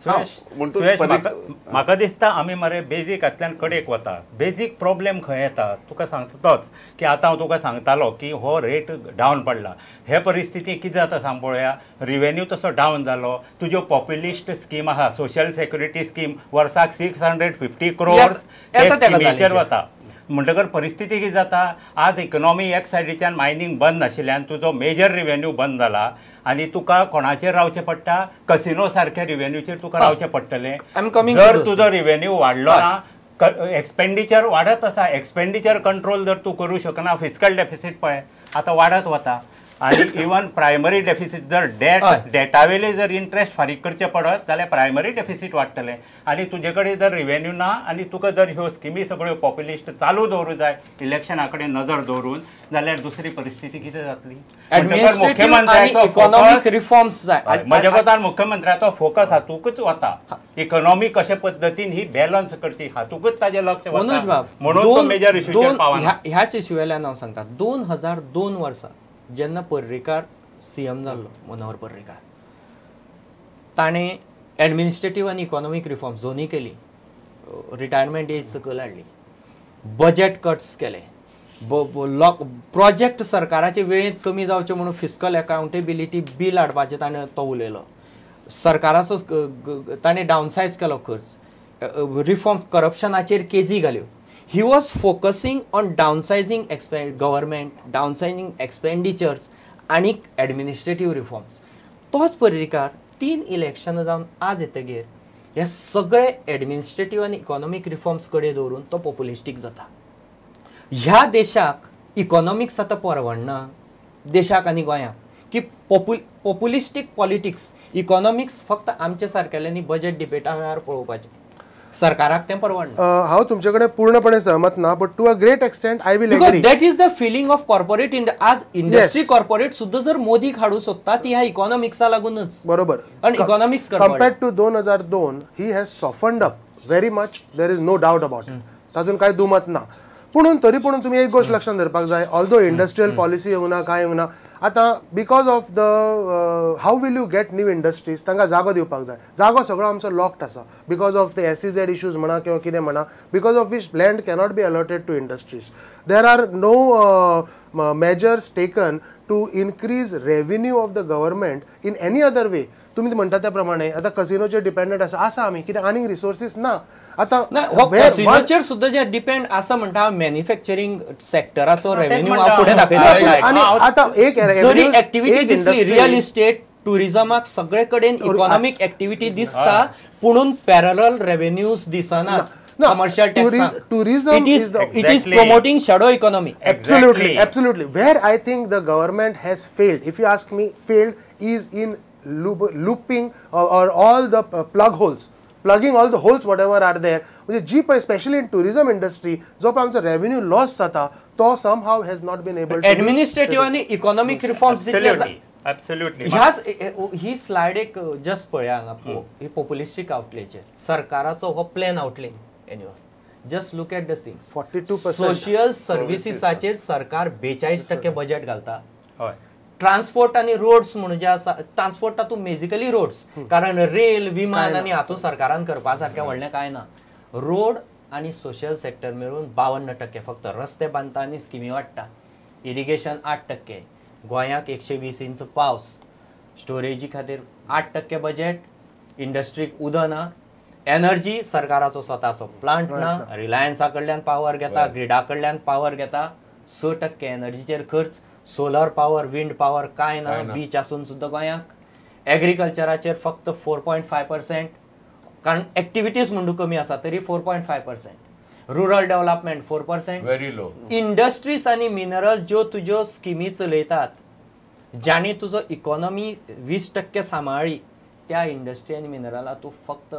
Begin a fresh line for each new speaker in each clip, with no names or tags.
सुरेश म्हाका दिसता आमी मरे बेजिकांतल्यान कडेक वता. बेजीक प्रॉब्लेम खंय येता तुका सांगता तोच की आतां हांव तुका सांगतालो की हो रेट डावन पडला. हे परिस्थिती कितें जाता सांग पळोवया. रिवेन्यू तसो डावन जालो. तुज्यो पॉप्युलिस्ट स्कीम आहा सोशल सेक्युरिटी स्कीम वर्साक 650 crores स्किमीचेर वता. म्हणटकर परिस्थिती कितें जाता. आज इकॉनॉमी एक सायडीच्यान मायनींग बंद नाशिल्ल्यान तुजो मेजर रिवेन्यू बंद जाला आनी तुका कोणाचेर रावचें पडटा. कसिनो सारख्या रिवेन्यूचेर तुका रावचें पडटलें. जर तुजो रिवेन्यू वाडलो ना एक्सपेंडिचर वाडत आसा. एक्सपेंडिचर कंट्रोल जर तूं करूं शकना फिजिकल डेफिसीट पळय आतां वाडत वता. आणि इवन प्रायमरी डेफिसीट जर डेटावेले जर इंट्रेस्ट फारीक करचे पडत जाल्यार प्रायमरी डेफिसीट वाडटलें. आनी तुजे कडेन जर रिवेन्यू ना आनी तुका जर ह्यो स्किमी सगळ्यो पॉप्युलिस्ट चालू दवरूं जाय इलेक्शना कडेन नजर दवरून जाल्यार दुसरी परिस्थिती कितें जातली. म्हज्या कोतान मुख्यमंत्र्याचो फोकस हातूंकच वता. इकॉनॉमी कशे पद्दतीन ही बॅलन्स करची हातूंकच ताजें लक्ष वता. म्हणून मेजर इश्यूचेर पावना.
ह्याच इश्यू वेल्यान हांव सांगता 2002 वर्सा जेन्ना पर्रीकार सीएम जाल्लो मनोहर पर्रीकार ताणें एडमिनिस्ट्रेटीव आनी इकॉनॉमीक रिफॉर्म्स दोनूय केली. रिटायरमेंट एज सकयल हाडली. बजेट कट्स केले. प्रोजेक्ट सरकाराचे वेळेंत कमी जावचे म्हणून फिस्कल अकाउंटेबिलिटी बील हाडपाचें ताणें तो उलयलो. सरकाराचो ताणें डावनसायज केलो खर्च. रिफॉर्म्स करप्शनाचेर केजी घाल्यो. He was focusing on downsizing government, downsizing expenditures आणि administrative reforms. तोच पर्रीकार 3 इलेक्शन जावन आज येतगीर हे सगळे एडमिनिस्ट्रेटिव्ह आनी इकॉनॉमीक रिफॉर्म्स कडेन दवरून तो पॉप्युलिस्टीक जाता. ह्या देशाक इकॉनॉमिक्स आतां परवडना देशाक आनी गोंयाक की पॉप्युलिस्टीक पॉलिटिक्स इकॉनॉमिक्स फक्त आमचे सारकेल्यांनी बजेट डिबेटा वेळार पळोवपाचें. सरकाराक तें परवडना.
हांव तुमचे कडेन पूर्णपणे सहमत ना but to a great extent I will agree.
That is the feeling of corporate आज इंडस्ट्री कॉर्पोरेट सुद्धा जर मोदीक हाडूं सोदता ती ह्या इकॉनॉमिक्सा लागूनच.
बरोबर.
आणि economics
compared to 2002 he has softened up very much. There is no doubt about it. तातूंत कांय दुमत ना. पूण तरी पूण तुमी एक गोष्ट लक्षात धरपाक जाय. ऑल्दो इंडस्ट्रियल पॉलिसी येवना काय येवना आतां because of the how will you get new industries तांकां जागो दिवपाक जाय. जागो सगळो आमचो लॉक्ड आसा because of the SEZ issues म्हणा किंवा कितें म्हणा because of which land cannot be allotted to industries. There are no measures taken to increase revenue of the government in any other way. तुम्ही म्हणटा त्या प्रमाणे आता कसिनोचेर डिपेंडंट आसा आमी कित्याक आनीक रिसोर्सीस ना. आता
कसिनोचेर सुद्धा जे डिपेंड आसा म्हणटा मॅन्युफॅक्चरिंग सेक्टराचो रेव्हेन्यू फुडें दाखयता. जरी एक्टिविटी दिसली रियल इस्टेट टुरिझमाक सगळे कडेन इकॉनॉमिक एक्टिविटी दिसता पुणून पॅरलल रेव्हेन्यूज दिसना. Commercial tax.
Tourism
it is promoting shadow economy.
Absolutely. Where I think the government has failed, if you ask me, failed is in looping or all the plugging all the holes whatever are there. म्हणजे जी especially in tourism industry जो पण आमचा revenue loss जाता तो somehow has not been able to.
Administrative आणि economic reforms
Absolutely.
ही slide एक just पळया हांगा ही पॉप्युलिस्टीक आउटलेचेर सरकाराचो हो plan outline annual. Just look at the things.
42%
social सर्विसीसाचेर सरकार 42% बजेट घालता. ट्रान्सपोर्ट आणि रोड्स म्हणून जे आसा ट्रान्सपोर्ट तातूंत बेजिकली रोड्स कारण रेल विमान आणि हातूंत सरकारान करपा सारकें व्हडलें कांय ना. रोड आणि सोशियल सेक्टर मेळून 52% फक्त रस्ते बांदता आनी स्किमी वाडटा. इरिगेशन 8%. गोंयाक 120 इंच पावस. स्टोरेजी खातीर 8% बजेट. इंडस्ट्रीक उदक ना. एनर्जी सरकाराचो स्वताचो प्लांट ना. रिलायन्सा कडल्यान पावर घेता. ग्रिडा कडल्यान पावर घेता. 6% एनर्जीचेर खर्च. सोलर पावर विंड पावर काय ना. बीच आसून सुद्दां गोंयाक. एग्रीकल्चराचेर फक्त 4.5% कारण एक्टिविटीज म्हणून कमी आसा तरी 4.5%. Rural development 4%.
Very low.
Industries आणि मिनरल ज्यो तुज्यो स्किमी चलयतात ज्याने तुजो इकॉनॉमी 20% सांबाळ्ळी त्या इंडस्ट्री आणि मिनरला तूं फक्त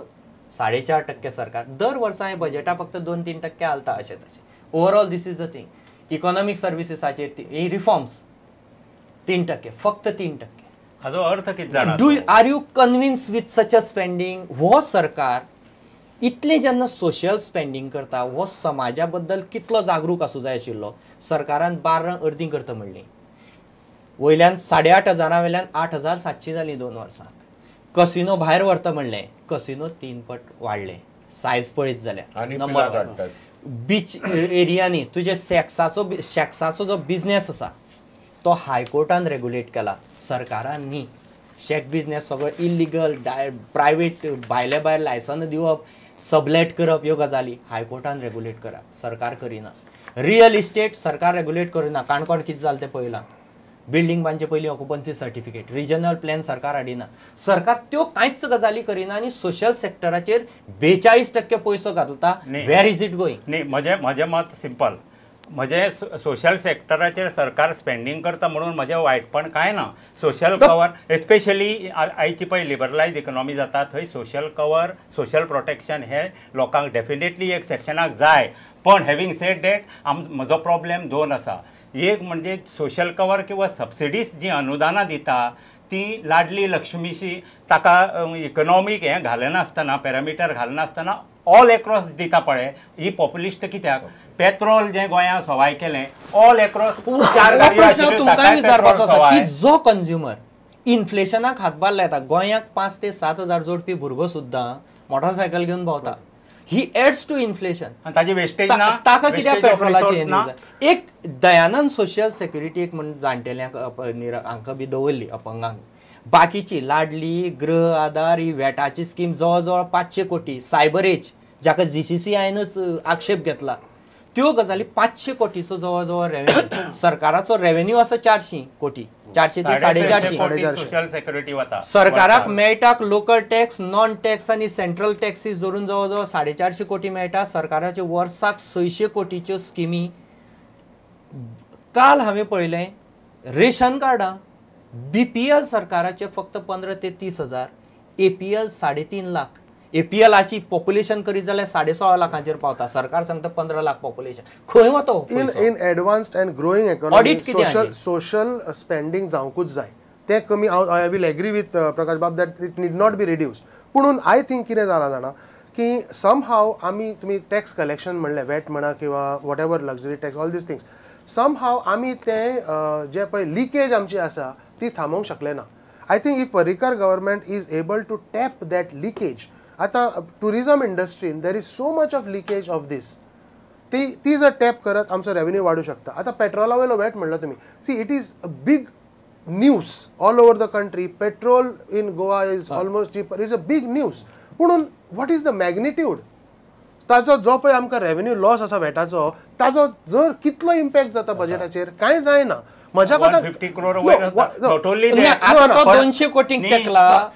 4.5% सरकार दर वर्सा हे बजेटा फक्त 2-3% घालता अशें तशें. Overall this is the thing. Economic सर्विसेसाचेर ही रिफॉर्म्स 3% फक्त 3%.
हाजो अर्थ कितें जाणा.
Are you convince with such a spending. हो सरकार इतले जेन्ना सोशल स्पेंडींग करता हो समाजा बद्दल कितलो जागरूक आसूं जाय आशिल्लो. सरकारान 12 अर्दी करता म्हणली. वयल्यान 8,500 वेल्यान 8,700 जाली 2 वर्सांक. कसिनो भायर व्हरता म्हणलें, कसिनो 3 पट वाडले, सायज पळयत जाल्यार. नंबर 1 बीच एरियांनी तुजे सेक्साचो जो बिझनेस आसा तो हायकोर्टान रेग्युलेट केला, सरकारान न्ही. शेक बिझनेस सगळो इल्लिगल, प्रायवेट भायल्या लायसन दिवप, सबलेट करप, ह्यो गजाली हायकोर्टान रेग्युलेट करा, सरकार करिना. रियल इस्टेट सरकार रेग्युलेट करिना. काणकोण कितें जालें तें पळयलां. बिल्डींग बांदचे पयलीं ऑक्युपन्सी सर्टिफिकेट, रिजनल प्लॅन सरकार हाडिना. सरकार त्यो कांयच गजाली करिना आनी सोशल सेक्टराचेर 42% पयसो घालता. वेर इज इट गोईंग?
न्ही, म्हजें मत सिंपल. म्हजें सोशल सेक्टराचेर सरकार स्पेंडींग करता म्हणून म्हजें वायटपण कांय ना. सोशल कवर एस्पेशली आयची पळय लिबरलायज इकॉनॉमी जाता, थंय सोशल कवर, सोशल प्रोटेक्शन हे लोकांक डेफिनेटली एक सेक्शनाक जाय. पण हॅविंग सेड डॅट म्हजो प्रॉब्लेम 2 आसा. एक म्हणजे सोशल कवर किंवा सबसिडीज जी अनुदानां दिता ती लाडली लक्ष्मीशी ताका इकॉनॉमीक हें घालनासतना, पॅरामिटर घालनासतना ऑल एक्रॉस दिता पळय. ही पॉप्युलिस्ट कित्याक? पेट्रोल जें गोंयांत सवाय केलें ऑल एक्रॉस
तुमकांय विचारपाचो आसा की जो कंज्युमर इन्फ्लेशनाक हातभार लायता, गोंयांत 5 ते 7 हजार जोडपी भुरगो सुद्दां मोटरसायकल घेवन भोंवता. ही एड्स टू इन्फ्लेशन.
ताजी वेस्टेज ना,
ताका कित्याक पेट्रोलाची एक दयानंद सोशल सेक्युरिटी एक म्हण जाणटेल्यांक हांकां बी दवरली अपंगांक. बाकीची लाडली, गृह आधार, ही वेटाची स्कीम जवळ जवळ 500 कोटी. सायबर एज जाका GCCIनच आक्षेप घेतला, त्यो गजाली 500 कोटीचो जवळ जवळ रेव्हेन्यू. सरकाराचो रेव्हेन्यू आसा 400 कोटी, 400 ते 450.
सोशल सेक्युरिटी वता.
सरकाराक मेळटा लोकल टॅक्स, नॉन टॅक्स आनी सेंट्रल टॅक्सीस धरून जवळ जवळ 450 कोटी मेळटा. सरकाराचे वर्साक 600 कोटीच्यो स्किमी. काल हांवें पळयलें रेशन कार्डां BPL सरकाराचे फक्त 15 ते 30 हजार, APL 3.5 लाख. APLची पॉप्युलेशन करीत जाल्यार 16.5 लाखांचेर पावता. सरकार सांगता 15 लाख पॉप्युलेशन. खंय वता?
In advanced and growing economy social spending जावंकूच जाय. ते कमी. I will agree with Prakash बाब that it need not be reduced. पूण आय थिंक कितें जालां जाणा की सम हाव आमी तुमी टॅक्स कलेक्शन म्हणलें, वॅट म्हणा किंवा whatever luxury tax, all this things, somehow आमी तें जे पळय लिकेज आमची आसा ती थांबोवंक शकले ना. I think if Parrikar government is able to tap that leakage. आता टुरिझम इंडस्ट्रीन there is so much of leakage of this. ती जर टॅप करत आमचो रेव्हेन्यू वाडू शकता. आता पेट्रोला वयलो वॅट म्हणलो तुमी, see it is a big news all over the country. Petrol in Goa is almost cheaper. It's a big news. पूण वॉट इज द मॅग्निट्यूड? ताजो जो पळय आमकां रेव्हेन्यू लॉस आसा वॅटाचो, ताजो जर कितलो इम्पॅक्ट जाता बजेटाचेर कांय जायना. म्हज्या
150 crore
आता 200 कोटींक टेकला.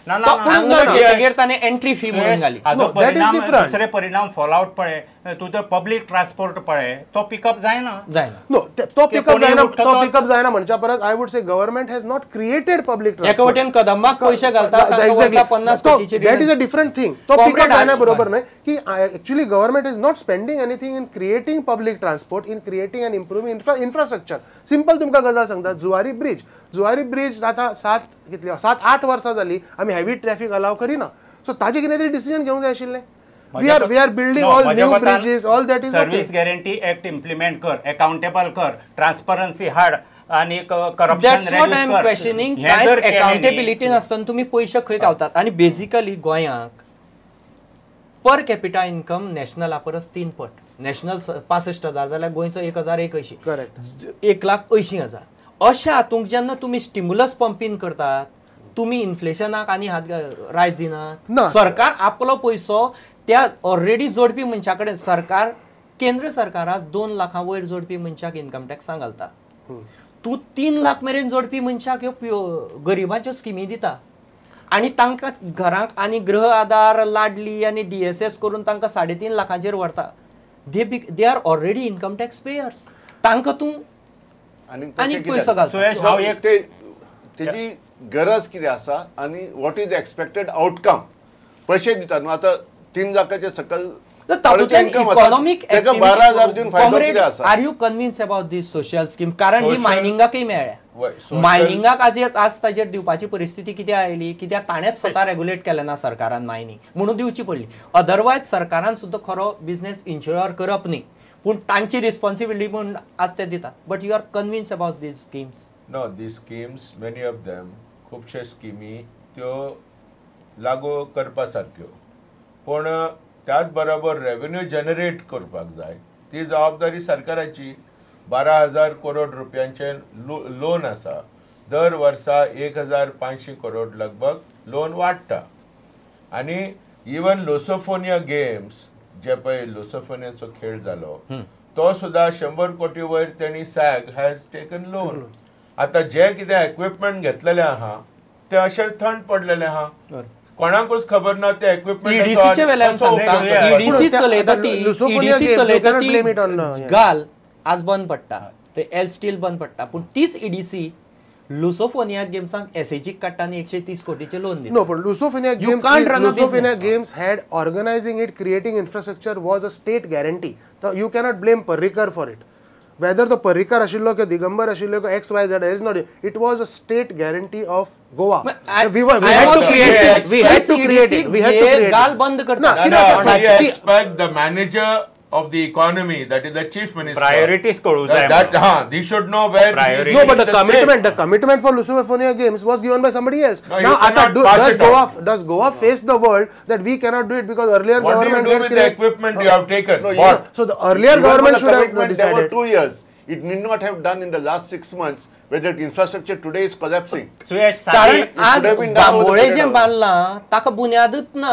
ताणें एंट्री फी म्हणून घाली.
दुसरे परिणाम फॉलआउट पळय. तुजो पब्लीक ट्रान्सपोर्ट पळय, तो पिकअप जायना.
नो, तो पिकअप जायना म्हणच्या परस I would say government has not created public transport.
एका वटेन कदंबाक पयशे घालता, 50 कोटीची.
That is a different thing. तो पिकअप जायना बरोबर न्हय की actually government is not spending anything in creating public transport, in creating and improving infrastructure. Simple तुमकां गजाल सांगता, जुवारी ब्रिज आता 7-8 वर्सां जाली आमी हेवी ट्रॅफिक अलाव करिना. सो ताजें कितें तरी डिसिजन घेवंक जाय आशिल्लें. We are building all new bridges, all that is
Service Guarantee Act implement कर, accountable कर, transparency हाड आणि corruption
reduce कर. That's what I am questioning. कांयच accountability नासतना तुम्ही पयशे खंय घालतात. आणि बेसिकली गोंयांक पर कॅपिटा इन्कम नॅशनला परस 3 पट. नॅशनल 65,000 जाल्यार गोंयचो 1,081.
करेक्ट.
1,80,000. अशा हातूंक जेन्ना तुम्ही स्टिम्युलस पंपींग करतात, तुम्ही इन्फ्लेशनाक आनी हात रायज दिनात. सरकार आपलो पयसो त्या ऑलरेडी जोडपी मनशा कडेन, सरकार केंद्र सरकाराक 2 लाखां वयर जोडपी मनशाक इन्कम टॅक्सां घालता. तूं 3 लाख मेरेन जोडपी मनशाक ह्यो गरिबांच्यो स्किमी दिता आनी तांकां घरांक आनी गृह आधार, लाडली आनी DSS करून तांकां 3.5 लाखांचेर व्हरता. They are already income tax pairs. तांकां तूं आनी पयसो घालता.
तेजी गरज कितें आसा आनी what is the expected outcome. पयशे दितात न्हू, आतां 3 लाखाचे सकल
economic.
Are
you convince about these social scheme? कारण ही मायनिंगाकय मेळ्ळ्या. मायनिंगाक आज ताजेर दिवपाची परिस्थिती कित्याक आयली? कित्याक ताणेच स्वता रेग्युलेट केलें ना सरकारान मायनिंग, म्हणून दिवची पडली. अदरवायज सरकारान सुद्दां खरो बिझनेस इन्शुअर करप न्ही, पूण तांची रिस्पॉन्सिबिलिटी म्हणून आज ते दिता. But you are convince about these schemes?
No, these schemes, many of them, खुबशे स्किमी त्यो लागू करपा सारक्यो, पूण त्याच बरोबर रेव्हेन्यू जनरेट करपाक जाय, ती जबाबदारी सरकाराची. 12,000 करोड रुपयांचे लोन आसा, दर वर्सा 1,500 करोड लगभग लोन वाडटा. आनी इवन लोसोफोनिया गेम्स जे पळय लोसोफोनियाचो खेळ जालो तो सुद्धा 100 कोटी वयर त्यांनी सॅग हॅज टेकन लोन. आता जे कितें इक्विपमेंट घेतलेले आहा ते अशें थंड पडलेले आहा, कोणाकूच खबर ना ते इक्विपमेंट
ईडीसीचे वेल्यान सांगता, ईडीसी चलयता ती गाल आज बंद पडटा, ते एल स्टील बंद पडटा, पूण तीच ईडीसी लुसोफोनिया गेम्सांक एसएची काडटा आनी 130 कोटीचे लोन दिता.
No, but Lusofonia Games had organizing it, creating infrastructure was a state guarantee. So you cannot blame Parrikar for it. Whether the Parrikar ashillo ke Digambar ashillo ke XYZ, it is not. It was a state guarantee of Goa. We had to create it. We had to create it. We had to create it.
गाल बंद करता.
I expect the manager of the economy, that is the chief minister,
priorities कळू जाय.
that he should know where
Priority.
No, but the commitment for Lusofonia Games was given by somebody else.
No,
Now, does Goa face the world that we cannot do it because earlier
what
government
do you do with the equipment you have taken?
No,
What?
So the earlier government should have
There were
decided.
2 years. It need not have done in the last 6 months, whether the infrastructure today is collapsing.
Suyash
कारण
साधी
आज
have been done over the
Bambolim
period
जे
of-
बांदलां ताका बुन्यादूच ना.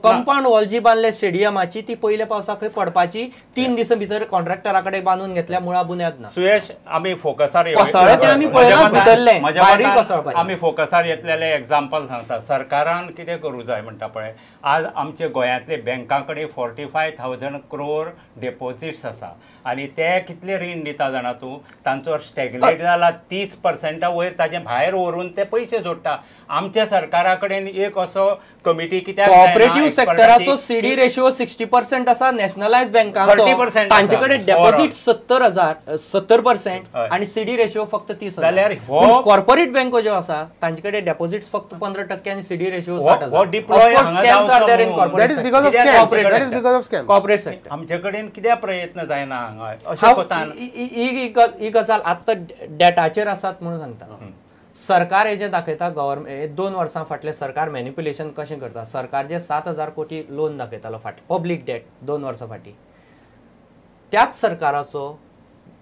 Compound wall जी बांदले स्टेडियमाची ती पयल्या पावसा खंय पडपाची, 3 दिसां भितर कॉन्ट्रॅक्टरा कडेन बांदून घेतल्या, मुळा बुन्याद ना.
सुयश आम्ही फोकसार
कोसळे ते आमी पळयलाच भितरले, भायरूय कोसळपाचे.
आम्ही फोकसार येतलेले एक्झाम्पल सांगता. सरकारान कितें करूं जाय म्हणटा पळय, आज आमचे गोंयांतले बँकां कडेन 45,000 करोड डेपोजिट्स आसा आनी ते कितले रीण दिता जाणा तूं, तांचो स्टॅग्नेट जाला 30% वयर, ताजे भायर व्हरून ते पयशे जोडटा. आमच्या सरकारा कडेन एक असो कमिटी कित्याक
कॉपरेटिव्ह सेक्टराचो सीडी रेशिओ 60% आसा, नॅशनलायज बँकांचो
30%
तांचे
आसा.
कडेन डेपॉझिट 70% आणि सीडी रेशिओ फक्त 30%.
जाल्यार हो-
कॉर्पोरेट बँको ज्यो आसा तांचे कडेन डेपॉझिट्स फक्त 15% आणि सीडी रेशिओ 60%.
हो deploy हांगा
स्कॅम्स आर देयर इन
जावचो
corporate
That is because of
Corporate
scams.
Corporate
That is
sector.
because of scams.
Corporate sector.
आमचे कडेन कित्याक प्रयत्न जायना हांगा अशें कोतान.
ही गजाल आतां डेटाचेर आसात म्हणून सांगता. सरकार हे जे दाखयता, गव्हर्मेंट 2 वर्सां फाटले सरकार मॅनिप्युलेशन कशें करता. सरकार जे 7,000 कोटी लोन दाखयतालो पब्लीक डेट 2 वर्सां फाटीं, त्याच सरकाराचो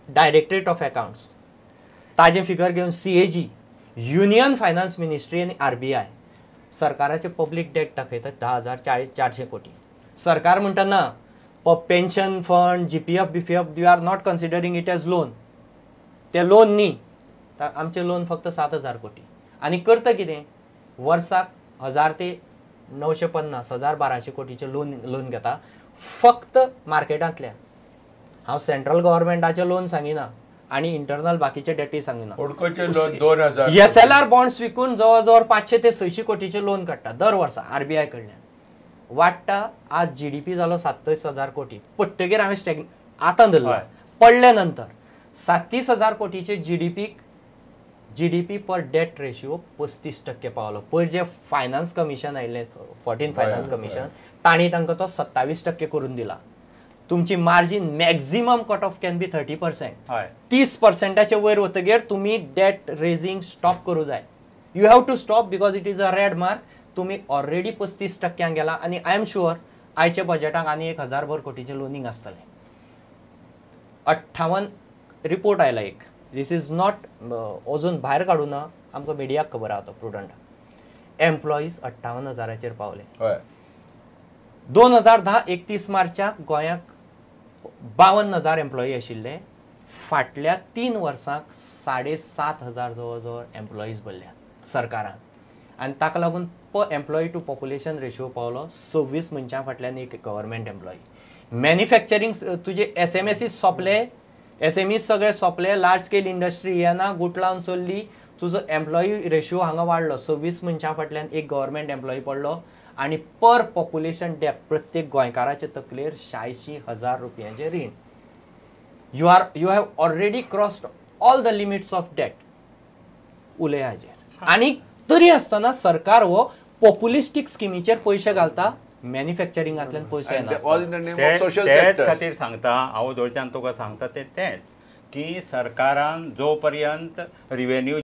डायरेक्टरेट ऑफ अकाउंट्स ताजे फिगर घेवन CAG, युनियन फायनान्स मिनिस्ट्री आनी RBI सरकाराचे पब्लीक डेट दाखयता 10,440 कोटी. सरकार म्हणटा ना, pension fund, GPF, BPF, we are not considering it as loan. ते लोन न्ही, आमचे लोन फक्त 7,000 कोटी. आनी करता कितें, वर्साक 1,000 ते 950, 1,1200 कोटीचे लोन घेता फक्त मार्केटांतल्यान. हांव सेंट्रल गव्हर्मेंटाचे लोन सांगिना आणि इंटरनल बाकीचे डेटी सांगिना.
हुडकोचे लोन 2,000
SLR बॉन्ड्स विकून जवळ जवळ 500 ते 600 कोटीचे लोन काडटा दर वर्सा RBI कडल्यान. वाडटा. आज GDP जालो 27,000 कोटी. पट्टगीर हांवें आतां धरला, पडले नंतर 37,000 कोटीचे GDP पर डेट रेशिओ 35% पावलो. पयर जे फायनान्स कमिशन आयिल्लें 14 फायनान्स कमिशन, तांणी तांकां तो 27% करून दिला. तुमची margin maximum cut off can be 30%. 30%चे वयर वतगीर तुमी डेट रेजिंग स्टॉप करूं जाय. You have to stop because it is a red mark. तुमी ऑलरेडी 35% गेला आनी आय एम शुअर आयच्या बजेटाक आनी 1,000 भर कोटीचे लोनिंग आसतलें. 58 रिपोर्ट आयला एक. दिस इज नॉट अजून भायर काडूं ना, आमकां मिडियाक खबर आहा तो प्रुडंट. एम्प्लॉईज 58,000 पावले. 2010 31 मार्चाक गोंयाक 52,000 एम्प्लॉई आशिल्ले. फाटल्या 3 वर्सांक 7,500 जवळ जवळ एम्प्लॉईज भरल्यात सरकारान. आनी ताका लागून एम्प्लॉई टू पॉप्युलेशन रेशिओ पावलो 26 मनशां फाटल्यान एक गव्हर्मेंट एम्प्लॉई. मॅन्युफॅक्चरींग तुजे SMEs सोंपले, SMEs सगळे सोंपले, लार्ज स्केल इंडस्ट्री येना, गुटलावन चल्ली. तुजो एम्प्लॉई रेशिओ हांगा वाडलो. 26 मनशां फाटल्यान एक गव्हर्मेंट एम्प्लॉई पडलो आणि पर पॉप्युलेशन डेप प्रत्येक गोंयकाराचे तकलेर 86,000 रुपयांचे रीण. You have already crossed all the limits of debt. उलय हाजेर. आनी तरी आसतना सरकार हो पॉप्युलिस्टीक स्किमीचेर पयशे घालता, मॅन्युफॅक्चरिंगांतल्यान पयशे येना.
All in the name of social
तेच
sector.
खातीर सांगता हांव जोडच्यान तुका सांगता तेच की सरकारान जो पर्यंत रिवेन्यू